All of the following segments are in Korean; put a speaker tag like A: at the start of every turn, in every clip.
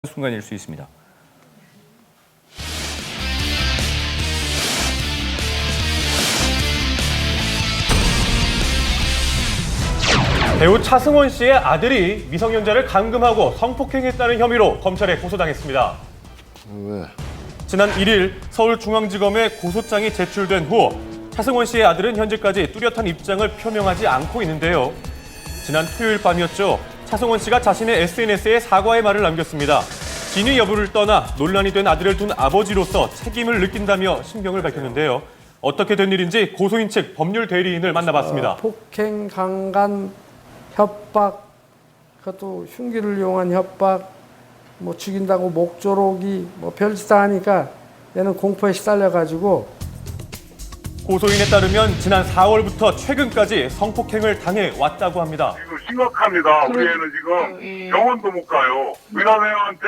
A: 순간일 수 있습니다. 배우 차승원 씨의 아들이 미성년자를 감금하고 성폭행했다는 혐의로 검찰에 고소당했습니다.
B: 왜?
A: 지난 1일 서울중앙지검에 고소장이 제출된 후 차승원 씨의 아들은 현재까지 뚜렷한 입장을 표명하지 않고 있는데요. 지난 토요일 밤이었죠. 차승원 씨가 자신의 SNS에 사과의 말을 남겼습니다. 진위 여부를 떠나 논란이 된 아들을 둔 아버지로서 책임을 느낀다며 심경을 밝혔는데요. 어떻게 된 일인지 고소인 측 법률 대리인을 만나봤습니다.
C: 폭행, 강간, 협박, 그것도 흉기를 이용한 협박, 뭐 죽인다고 목조르기, 뭐 별짓 다 하니까 얘는 공포에 시달려가지고.
A: 고소인에 따르면 지난 4월부터 최근까지 성폭행을 당해 왔다고 합니다.
D: 지금 심각합니다. 우리 애는 지금 병원도 못 가요. 의사선생님한테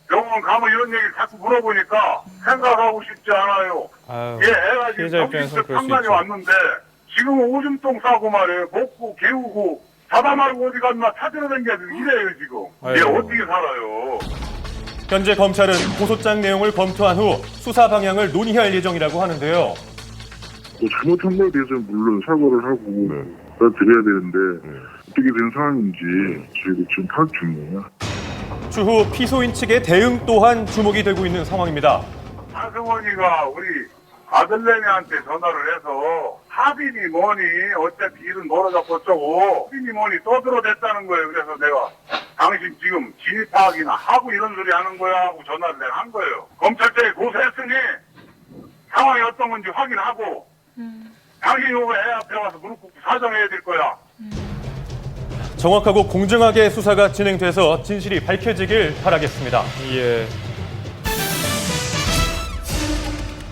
D: 병원 가면 이런 얘기 자꾸 물어보니까 생각하고 싶지 않아요. 얘 애가 지금 정신적 상관이 왔는데 지금은 오줌똥 싸고 말이에요. 먹고 개우고 자다 말고 어디 갔나 찾으러 다니게 이래요 지금. 얘 어떻게 살아요.
A: 현재 검찰은 고소장 내용을 검토한 후 수사 방향을 논의할 예정이라고 하는데요.
E: 잘못한 거에 대해서는 물론 사과를 하고 드려야 되는데 어떻게 된 상황인지 저희도 지금 파악 중이에요.
A: 추후 피소인 측의 대응 또한 주목이 되고 있는 상황입니다.
D: 차승원이가 우리 아들내미한테 전화를 해서 합의니 뭐니 어차피 일은 멀어졌고 어쩌고 합의니 뭐니 떠들어댔다는 거예요. 그래서 내가 당신 지금 진위 파악이나 하고 이런 소리 하는 거야 하고 전화를 내가 한 거예요. 검찰청에 고소했으니 상황이 어떤 건지 확인하고 당신이 오면 애 앞에 와서 무릎 꿇고 사정해야 될 거야.
A: 정확하고 공정하게 수사가 진행돼서 진실이 밝혀지길 바라겠습니다. 예.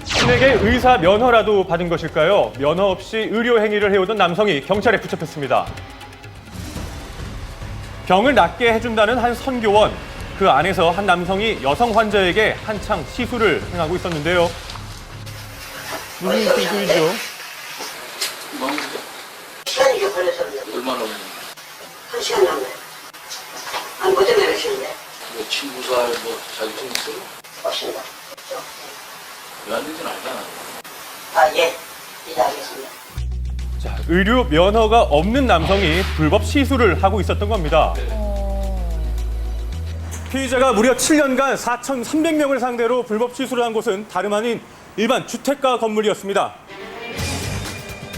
A: 신에게 의사 면허라도 받은 것일까요? 면허 없이 의료 행위를 해오던 남성이 경찰에 붙잡혔습니다. 병을 낫게 해준다는 한 선교원. 그 안에서 한 남성이 여성 환자에게 한창 시술을 행하고 있었는데요. 무슨 시술이죠?
F: 시간이 좀 걸렸었는데.
G: 얼마나 걸렸는데?
F: 1시간 남네. 안 뭐 때문에 그러시는데?
G: 뭐 친구가 뭐 자격증 있어요?
F: 없습니다.
G: 왜 안 되진 알잖아.
F: 아, 예. 이제 알겠습니다.
A: 자, 의료 면허가 없는 남성이 불법 시술을 하고 있었던 겁니다. 피의자가 무려 7년간 4,300명을 상대로 불법 시술을 한 곳은 다름 아닌 일반 주택가 건물이었습니다.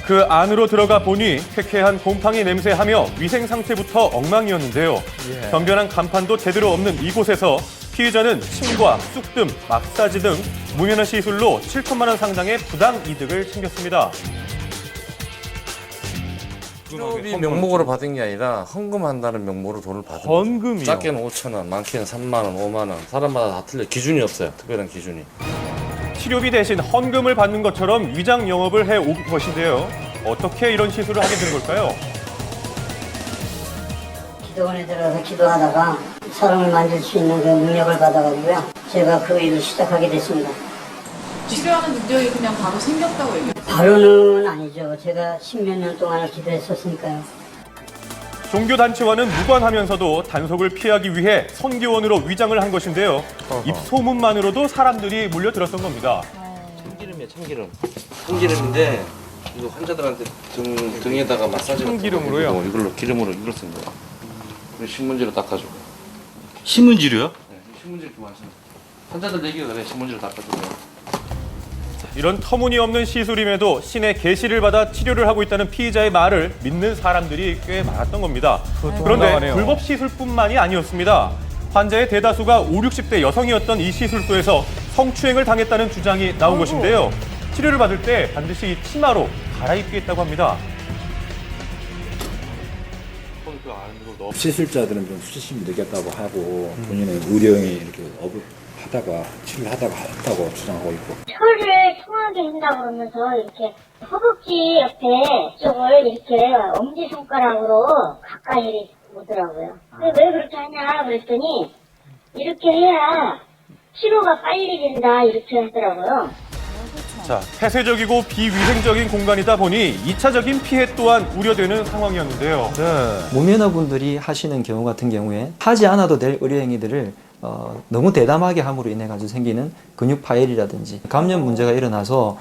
A: 그 안으로 들어가 보니 쾌쾌한 곰팡이 냄새하며 위생 상태부터 엉망이었는데요. 변변한 간판도 제대로 없는 이곳에서 피의자는 침과 쑥뜸, 마사지 등 무면허 시술로 7천만 원 상당의 부당 이득을 챙겼습니다.
B: 실업이 명목으로 받은 게 아니라 헌금한다는 명목으로 돈을 받은 거죠.
A: 헌금이요?
B: 작게는 5천 원, 많게는 3만 원, 5만 원. 사람마다 다 틀려. 기준이 없어요. 특별한 기준이.
A: 치료비 대신 헌금을 받는 것처럼 위장 영업을 해온 것인데요. 어떻게 이런 시술을 하게 된 걸까요?
F: 기도원에 들어가서 기도하다가 사람을 만질 수 있는 그 능력을 받아가지고요. 제가 그 일을 시작하게 됐습니다.
H: 치료하는 능력이 그냥 바로 생겼다고 얘기해요?
F: 바로는 아니죠. 제가 10몇 년 동안을 기도했었으니까요.
A: 종교단체와는 무관하면서도 단속을 피하기 위해 선교원으로 위장을 한 것인데요. 입소문만으로도 사람들이 몰려들었던 겁니다.
B: 참기름이에요, 참기름. 참기름인데 이거 환자들한테 등에다가 마사지
A: 참기름으로요?
B: 이걸로 기름으로 이걸 쓴 거예요. 신문지로 닦아주고.
G: 신문지로요?
B: 네, 신문지를 좀 하시는. 환자들 얘기가 그래. 신문지로 닦아주고.
A: 이런 터무니없는 시술임에도 신의 계시를 받아 치료를 하고 있다는 피의자의 말을 믿는 사람들이 꽤 많았던 겁니다. 그런데 불법 시술뿐만이 아니었습니다. 환자의 대다수가 5, 60대 여성이었던 이 시술소에서 성추행을 당했다는 주장이 나온 것인데요. 치료를 받을 때 반드시 치마로 갈아입겠다고 합니다.
I: 시술자들은 좀 수치심이 느꼈다고 하고 본인의 의료행위 이렇게 하다가 치료를 하다가 했다고 주장하고 있고.
J: 혀를 통하게 한다고 그러면서 이렇게 허벅지 옆에 쪽을 이렇게 엄지손가락으로 가까이 오더라고요. 왜 그렇게 하냐 그랬더니 이렇게 해야 치료가 빨리 된다 이렇게 하더라고요.
A: 자, 폐쇄적이고 비위생적인 공간이다 보니 2차적인 피해 또한 우려되는 상황이었는데요.
K: 무면허분들이 하시는 경우 같은 경우에 하지 않아도 될 의료행위들을 너무 대담하게 함으로 인해 가지고 생기는 근육 파열이라든지 감염 문제가 일어나서